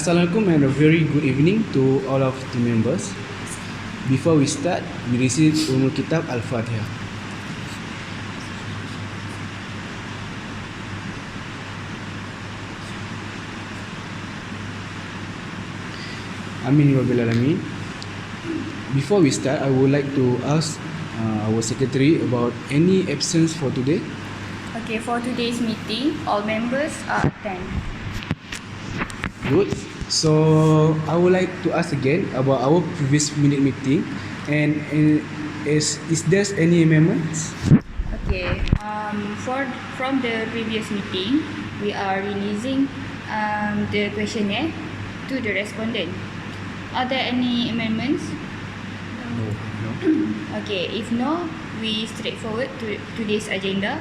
Assalamualaikum and a very good evening to all of the members. Before we start, we receive Umul Kitab Al-Fatihah. Amin ya Rabbil Alamin. Before we start, I would like to ask our secretary about any absence for today. Okay, for today's meeting, all members are attend. Good. So I would like to ask again about our previous minute meeting, and is there any amendments? Okay, from the previous meeting, we are releasing the questionnaire to the respondent. Are there any amendments? No. Okay, if no, we straightforward to today's agenda.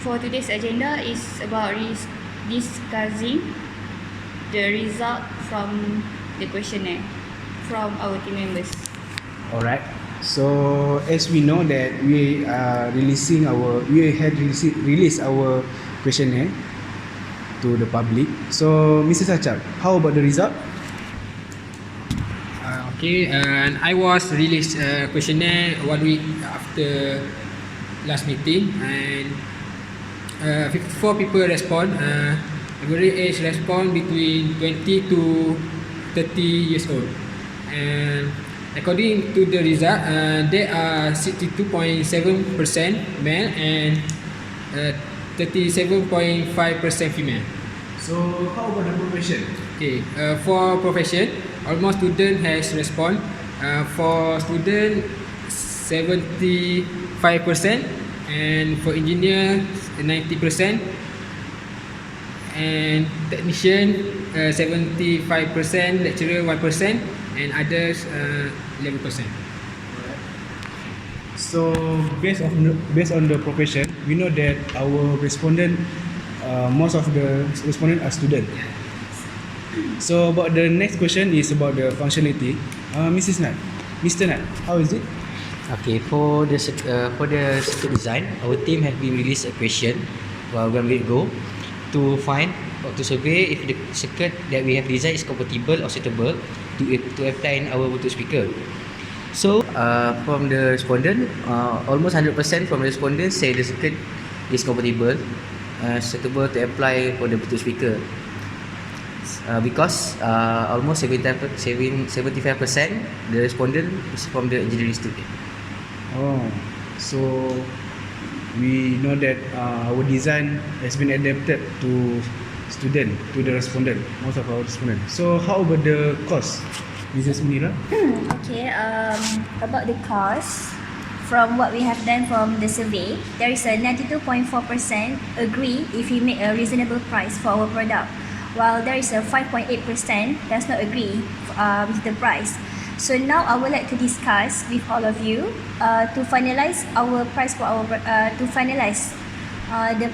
For today's agenda is about discussing the result from the questionnaire from our team members. Alright. So as we know that we had released our questionnaire to the public. So Mrs. Achak, how about the result? And I was released questionnaire 1 week after last meeting, and 54 people respond. Average age respond between 20 to 30 years old. And according to the result, there are 62.7% male and 37.5% female. So how about the profession? Okay, for profession, almost student has respond. For student, 75%, and for engineer, 90%, and technician, 75%, lecturer 1%, and others 11%. So based on the profession, we know that our respondent, most of the respondents are students. So about the next question is about the functionality. Mr. Nat, how is it? Okay, for the circuit design, our team have been released a question 1 week ago to find or to survey if the circuit that we have designed is compatible or suitable to apply in our Bluetooth speaker. So from the respondent, almost 100% from the respondents say the circuit is compatible, suitable to apply for the Bluetooth speaker. Because almost 75% the respondent is from the engineering student. Oh, so we know that our design has been adapted to the respondent, most of our respondents. So how about the cost, Mrs. Munira? Okay, about the cost, from what we have done from the survey, there is a 92.4% agree if we make a reasonable price for our product, while there is a 5.8% does not agree with the price. So now I would like to discuss with all of you to finalize our price for our the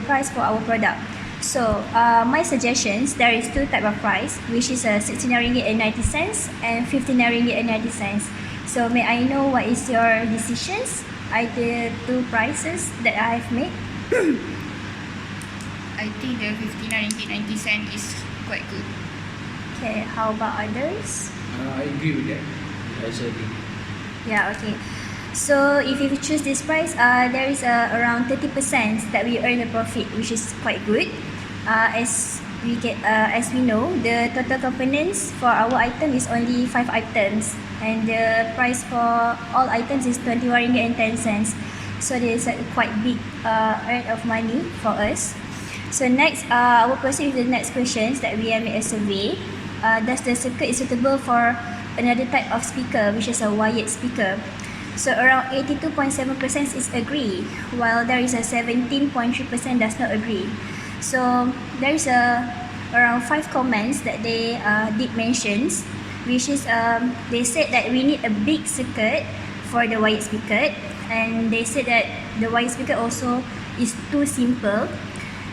price for our product. So my suggestions, there is two type of price, which is 69 ringgit and 90 cents and 59 ringgit and 90 cents. So may I know what is your decisions? Either two prices that I have made. I think the 59.90 is quite good. Okay, how about others? I agree with that. I also agree. Yeah, okay. So if you choose this price, there is around 30% that we earn a profit, which is quite good. As we know, the total components for our item is only 5 items, and the price for all items is 21 ringgit and 10 cents. So there is a quite big earn of money for us. So next, I will proceed with the next questions that we have made a survey. Does the circuit is suitable for another type of speaker, which is a wired speaker? So around 82.7% is agree, while there is a 17.3% does not agree. So there is around 5 comments that they did mentions, which is they said that we need a big circuit for the wired speaker, and they said that the wired speaker also is too simple,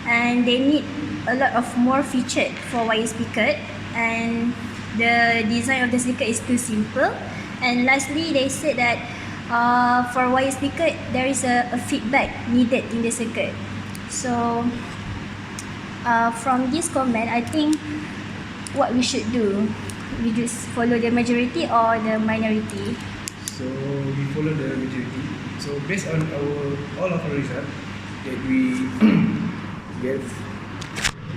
and they need a lot of more featured for wired speaker, and the design of the speaker is too simple. And lastly, they said that for wired speaker, there is a feedback needed in the circuit. So from this comment, I think what we should do. We just follow the majority or the minority. So we follow the majority. So based on all of our result that we get,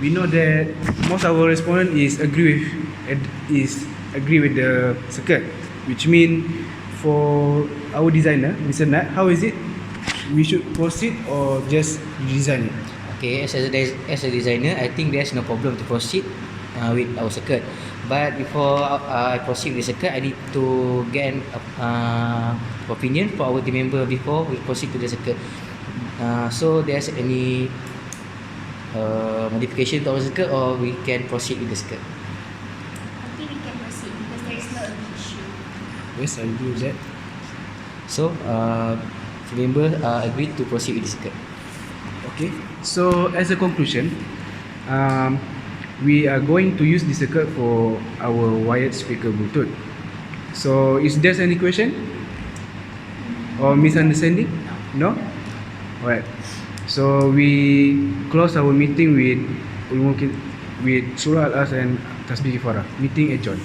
we know that most of our respondent is agree with the circuit, which mean for our designer, Mr. Nat, how is it? We should proceed or just redesign it? Okay, as a designer, I think there's no problem to proceed with our circuit. But before I proceed with the circuit, I need to get an opinion for our team member before we proceed to the circuit. So there's any modification to our circuit, or we can proceed with the circuit. I think we can proceed because there is no issue. Yes, I agree with that. So team member agreed to proceed with the circuit. Okay, so as a conclusion, we are going to use the circuit for our wired speaker Bluetooth. So is there any question or misunderstanding? No? Alright. So we close our meeting with Surah Al-As and Tasbih Kifara. Meeting adjourned.